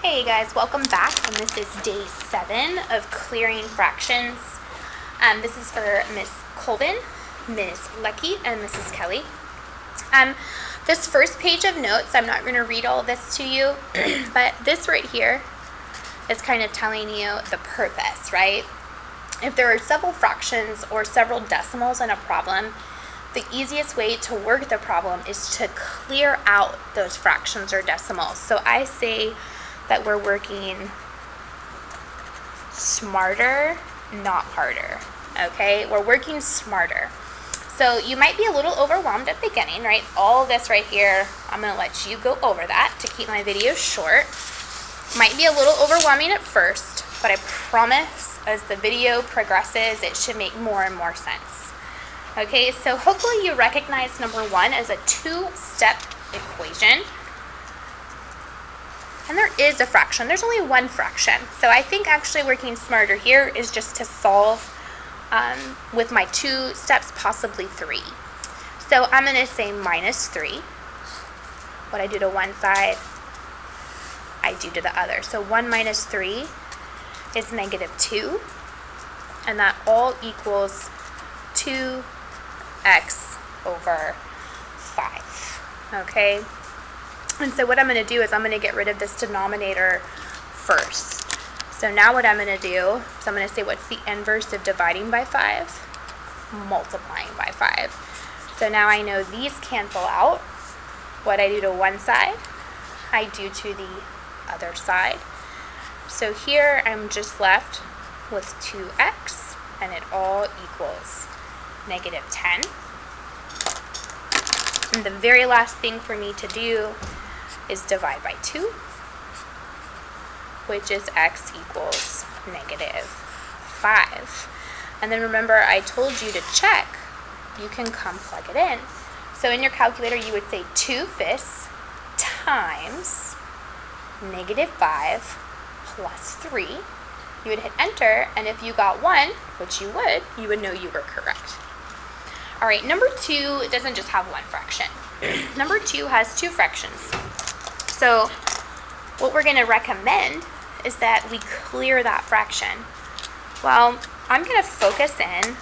Hey guys, welcome back, and this is day 7 of clearing fractions. This is for Miss Colvin, Miss Lecky, and Mrs. Kelly. This first page of notes, I'm not going to read all this to you, but this right here is kind of telling you the purpose, right? If there are several fractions or several decimals in a problem, the easiest way to work the problem is to clear out those fractions or decimals. So I say that we're working smarter, not harder, okay? We're working smarter. So you might be a little overwhelmed at the beginning, right? All this right here, I'm gonna let you go over that to keep my video short. Might be a little overwhelming at first, but I promise as the video progresses, it should make more and more sense. Okay, so hopefully you recognize number 1 as a 2-step equation. And there is a fraction. There's only one fraction. So I think actually working smarter here is just to solve with my 2 steps, possibly 3. So I'm going to say minus 3. What I do to one side, I do to the other. So 1 minus 3 is negative 2. And that all equals 2x over 5. Okay? And so what I'm going to do is I'm going to get rid of this denominator first. So now what I'm going to do is I'm going to say what's the inverse of dividing by 5? Multiplying by 5. So now I know these cancel out. What I do to one side, I do to the other side. So here I'm just left with 2x, and it all equals negative 10. And the very last thing for me to do is divide by 2, which is x equals negative 5. And then remember, I told you to check. You can come plug it in. So in your calculator, you would say 2/5 times negative 5 plus 3. You would hit enter, and if you got 1, which you would know you were correct. All right, number 2 doesn't just have one fraction. Number 2 has 2 fractions. So what we're going to recommend is that we clear that fraction. Well, I'm going to focus in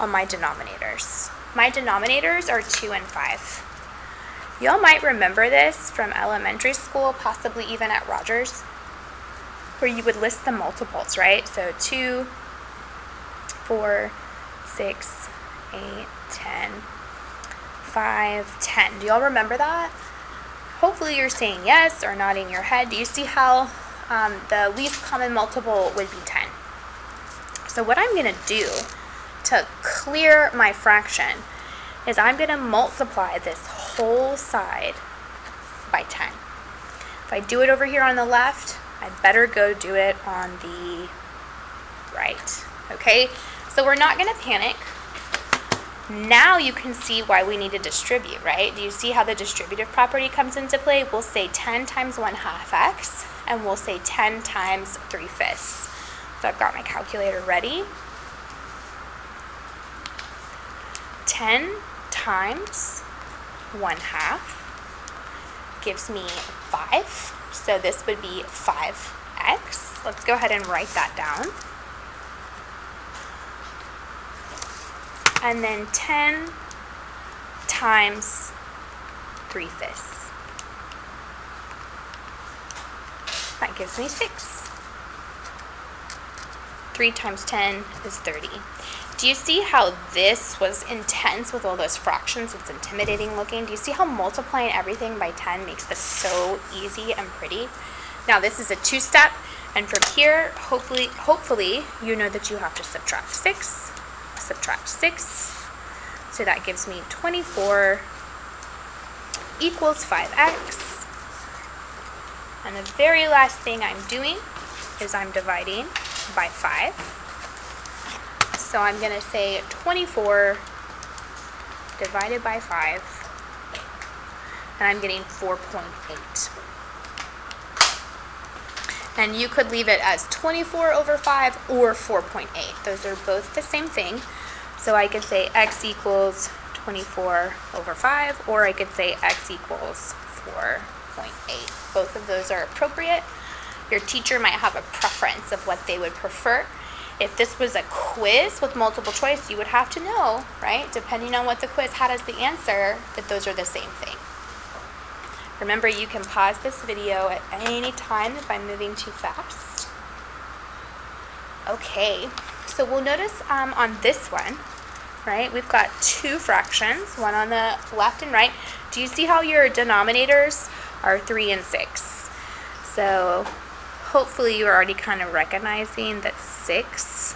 on my denominators. My denominators are 2 and 5. Y'all might remember this from elementary school, possibly even at Rogers, where you would list the multiples, right? So 2, 4, 6, 8, 10, 5, 10. Do y'all remember that? Hopefully you're saying yes or nodding your head. Do you see how the least common multiple would be 10? So what I'm going to do to clear my fraction is I'm going to multiply this whole side by 10. If I do it over here on the left, I better go do it on the right. Okay? So we're not going to panic. Now you can see why we need to distribute, right? Do you see how the distributive property comes into play? We'll say 10 times 1/2 x, and we'll say 10 times 3/5. So I've got my calculator ready. 10 times 1/2 gives me 5. So this would be 5x. Let's go ahead and write that down. And then 10 times 3/5. That gives me 6. 3 times 10 is 30. Do you see how this was intense with all those fractions? It's intimidating looking. Do you see how multiplying everything by 10 makes this so easy and pretty? Now this is a 2-step, and from here, hopefully you know that you have to subtract 6. Subtract 6, so that gives me 24 equals 5x. And the very last thing I'm doing is I'm dividing by 5. So I'm going to say 24 divided by 5, and I'm getting 4.8. And you could leave it as 24 over 5 or 4.8. Those are both the same thing. So I could say x equals 24 over 5, or I could say x equals 4 4.8. Both of those are appropriate. Your teacher might have a preference of what they would prefer. If this was a quiz with multiple choice, you would have to know, right, depending on what the quiz had as the answer, that those are the same thing. Remember, you can pause this video at any time if I'm moving too fast. Okay, so we'll notice on this one, right, we've got two fractions, one on the left and right. Do you see how your denominators are 3 and 6? So hopefully you're already kind of recognizing that 6,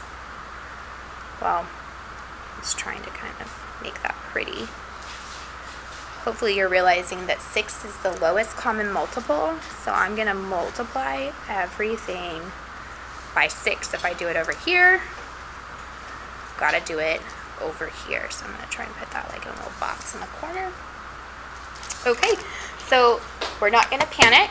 well, I was trying to kind of make that pretty. Hopefully you're realizing that 6 is the lowest common multiple, so I'm going to multiply everything by 6. If I do it over here, got to do it over here. So I'm going to try and put that like in a little box in the corner. Okay, so we're not going to panic.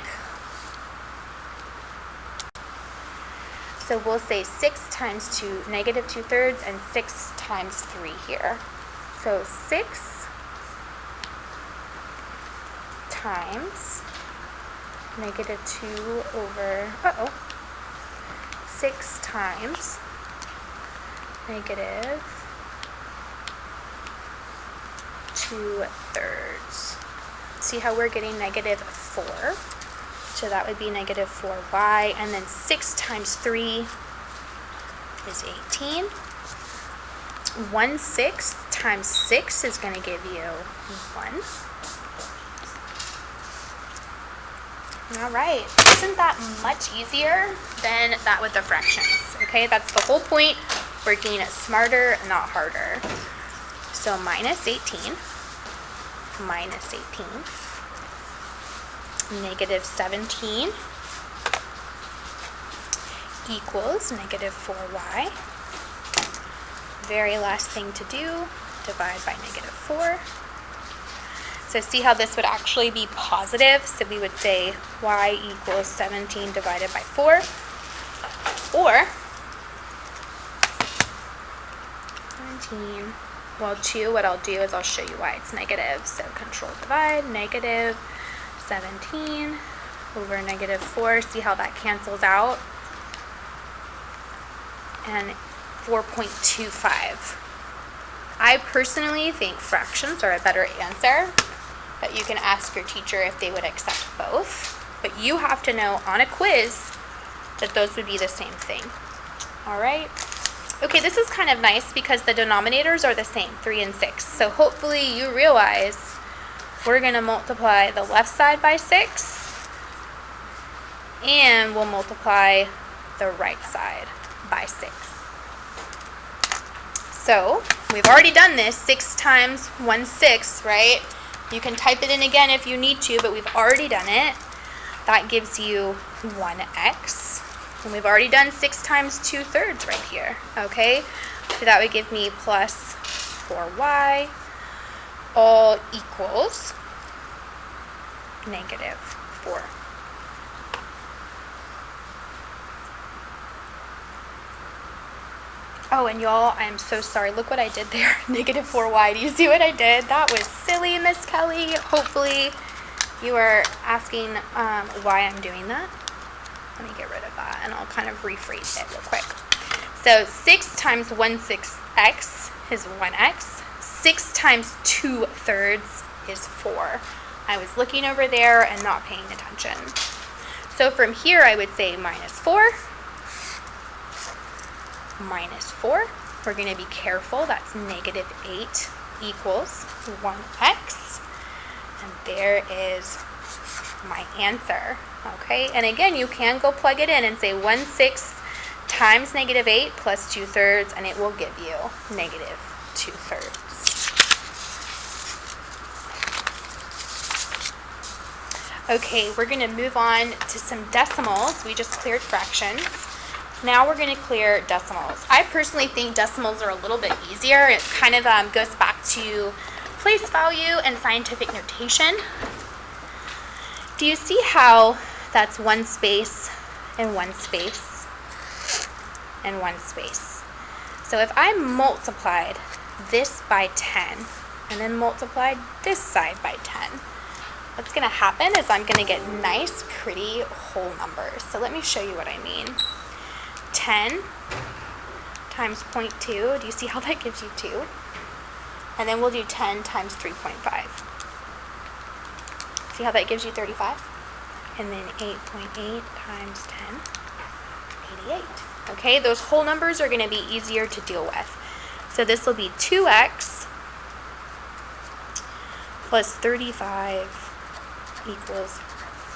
So we'll say 6 times 2, negative 2/3, and 6 times 3 here. So 6 times negative 2 over, 6 times negative 2/3. See how we're getting negative 4? So that would be negative 4y, and then 6 times 3 is 18. 1/6 times 6 is going to give you 1. All right, isn't that much easier than that with the fractions? Okay, that's the whole point, working smarter, not harder. So minus 18, negative 17 equals negative 4y. Very last thing to do, divide by negative 4. So see how this would actually be positive? So we would say y equals 17 divided by 4. Or 17, well 2, what I'll do is I'll show you why it's negative. So control divide, negative 17 over negative 4. See how that cancels out? And 4.25. I personally think fractions are a better answer, but you can ask your teacher if they would accept both. But you have to know on a quiz that those would be the same thing. All right? Okay, this is kind of nice because the denominators are the same, 3 and 6. So hopefully you realize we're going to multiply the left side by 6, and we'll multiply the right side by 6. So we've already done this, 6 times 1/6, right? You can type it in again if you need to, but we've already done it. That gives you 1x. And we've already done 6 times 2/3 right here, okay? So that would give me plus 4y, all equals negative 4. Oh, and y'all, I'm so sorry. Look what I did there. Negative 4y. Do you see what I did? That was silly, Miss Kelly. Hopefully you are asking why I'm doing that. Let me get rid of that, and I'll kind of rephrase it real quick. So 6 times 1/6x is 1x. 6 times 2/3 is 4. I was looking over there and not paying attention. So from here, I would say minus 4. Minus 4. We're going to be careful. That's negative 8 equals 1x. And there is my answer. Okay, and again, you can go plug it in and say 1/6 times negative 8 plus 2/3, and it will give you negative 2/3. Okay, we're going to move on to some decimals. We just cleared fractions. Now we're going to clear decimals. I personally think decimals are a little bit easier. It kind of goes back to place value and scientific notation. Do you see how that's 1 space and 1 space and 1 space? So if I multiplied this by 10 and then multiplied this side by 10, what's going to happen is I'm going to get nice, pretty whole numbers. So let me show you what I mean. 10 times 0.2, do you see how that gives you 2? And then we'll do 10 times 3.5. See how that gives you 35? And then 8.8 times 10, 88. Okay, those whole numbers are going to be easier to deal with. So this will be 2x plus 35 equals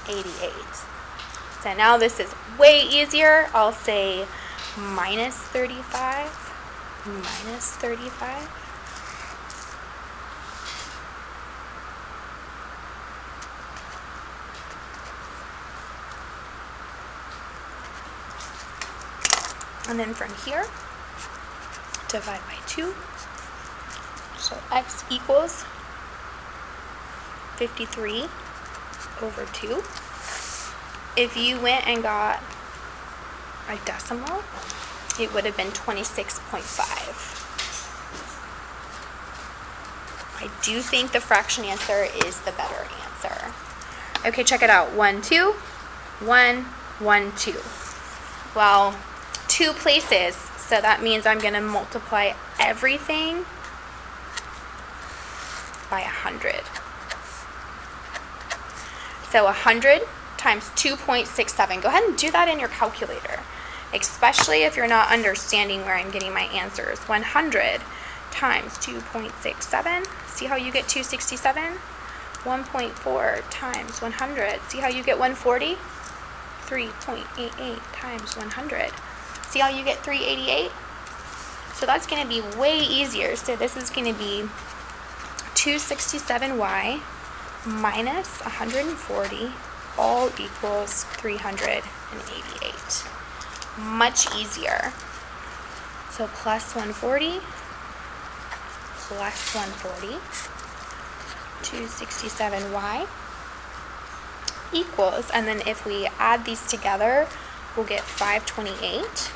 88. So now this is way easier. I'll say minus 35, minus 35. And then from here, divide by 2. So x equals 53 over 2. If you went and got a decimal, it would have been 26.5. I do think the fraction answer is the better answer. Okay, check it out. 1, 2, 1, 1, 2. Well, 2 places, so that means I'm going to multiply everything by 100. So 100 times 2.67. Go ahead and do that in your calculator, especially if you're not understanding where I'm getting my answers. 100 times 2.67. See how you get 267? 1.4 times 100. See how you get 140? 3.88 times 100. See how you get 388? So that's going to be way easier. So this is going to be 267y minus 140 all equals 388. Much easier. So plus 140 plus 140, 267y equals, and then if we add these together, we'll get 528.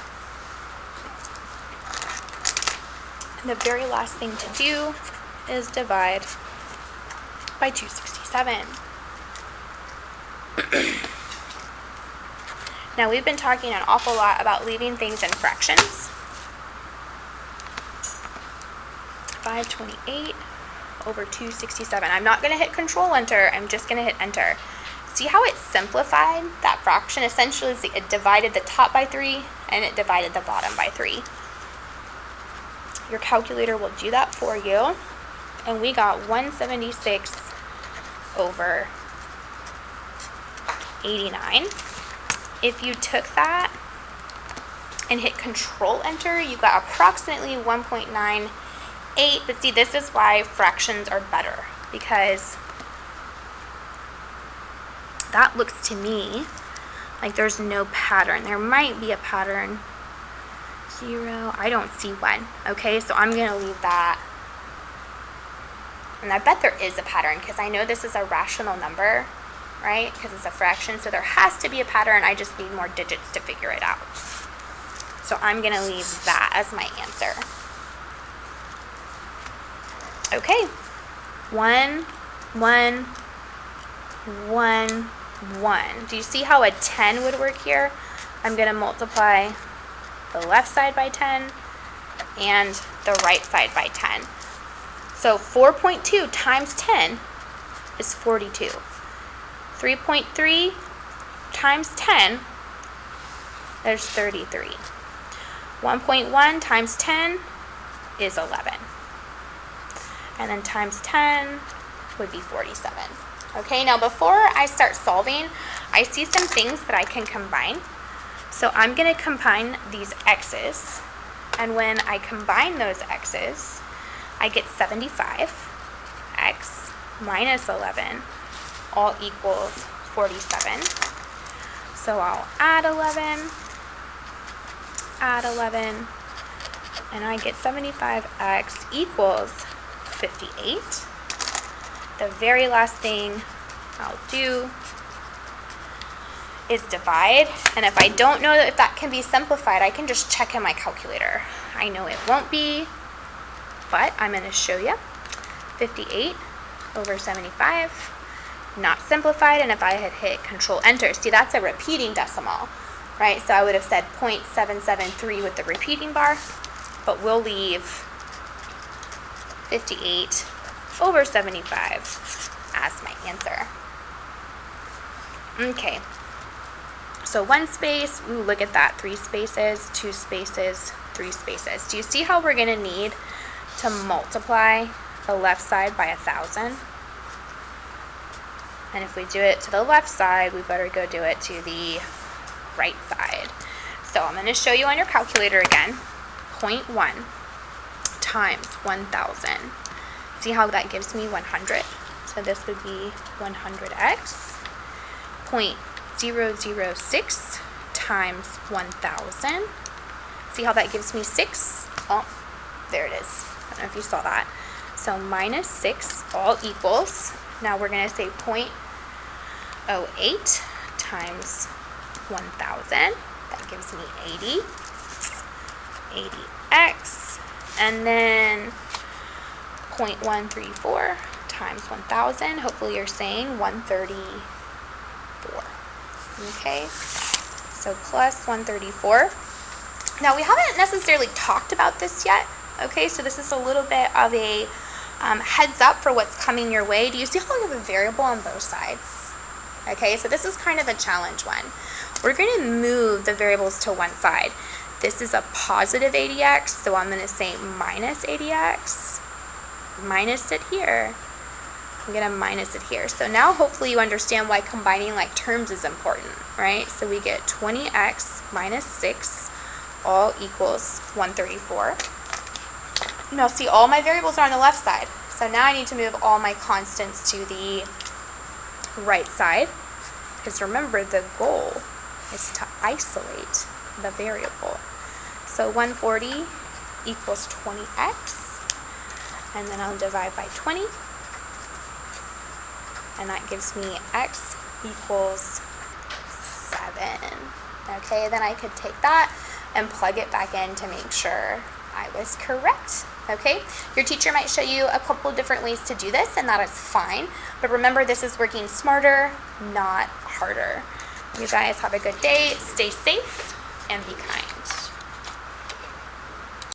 And the very last thing to do is divide by 267. Now we've been talking an awful lot about leaving things in fractions. 528 over 267. I'm not going to hit Control Enter, I'm just going to hit Enter. See how it simplified that fraction? Essentially, it divided the top by 3 and it divided the bottom by 3. Your calculator will do that for you. And we got 176 over 89. If you took that and hit Control Enter, you got approximately 1.98. But see, this is why fractions are better, because that looks to me like there's no pattern. There might be a pattern. 0, I don't see one. Okay, so I'm going to leave that. And I bet there is a pattern, because I know this is a rational number, right? Because it's a fraction, so there has to be a pattern. I just need more digits to figure it out. So I'm going to leave that as my answer. Okay, 1, 1, 1, 1. Do you see how a 10 would work here? I'm going to multiply the left side by 10 and the right side by 10. So 4.2 times 10 is 42. 3.3 times 10, there's 33. 1.1 times 10 is 11. And then times 10 would be 47. Okay, now before I start solving, I see some things that I can combine. So I'm going to combine these x's, and when I combine those x's, I get 75. X minus 11 all equals 47. So I'll add 11, and I get 75x equals 58. The very last thing I'll do is divide, and if I don't know if that can be simplified, I can just check in my calculator. I know it won't be, but I'm going to show you. 58 over 75 not simplified, and if I had hit Control Enter, see, that's a repeating decimal, right? So I would have said 0.773 with the repeating bar, but we'll leave 58/75 as my answer. Okay, so 1 space, ooh, look at that, 3 spaces, 2 spaces, 3 spaces. Do you see how we're going to need to multiply the left side by 1,000? And if we do it to the left side, we better go do it to the right side. So I'm going to show you on your calculator again. 0.1 times 1,000. See how that gives me 100? So this would be 100x. 0.006 times 1,000. See how that gives me 6? Oh, there it is. I don't know if you saw that. So minus 6 all equals. Now we're going to say 0.08 times 1,000. That gives me 80. 80x. And then 0.134 times 1,000. Hopefully you're saying 134. Okay, so plus 134. Now we haven't necessarily talked about this yet. Okay, so this is a little bit of a heads up for what's coming your way. Do you see how we have a variable on both sides? Okay, so this is kind of a challenge one. We're going to move the variables to one side. This is a positive 80x, so I'm going to say minus 80x, minus it here. I'm going to minus it here. So now hopefully you understand why combining like terms is important, right? So we get 20x minus 6 all equals 134. Now see, all my variables are on the left side. So now I need to move all my constants to the right side, because remember the goal is to isolate the variable. So 140 equals 20x, and then I'll divide by 20, and that gives me x equals 7. Okay, then I could take that and plug it back in to make sure I was correct. Okay, your teacher might show you a couple different ways to do this, and that is fine. But remember, this is working smarter, not harder. You guys have a good day, stay safe, and be kind.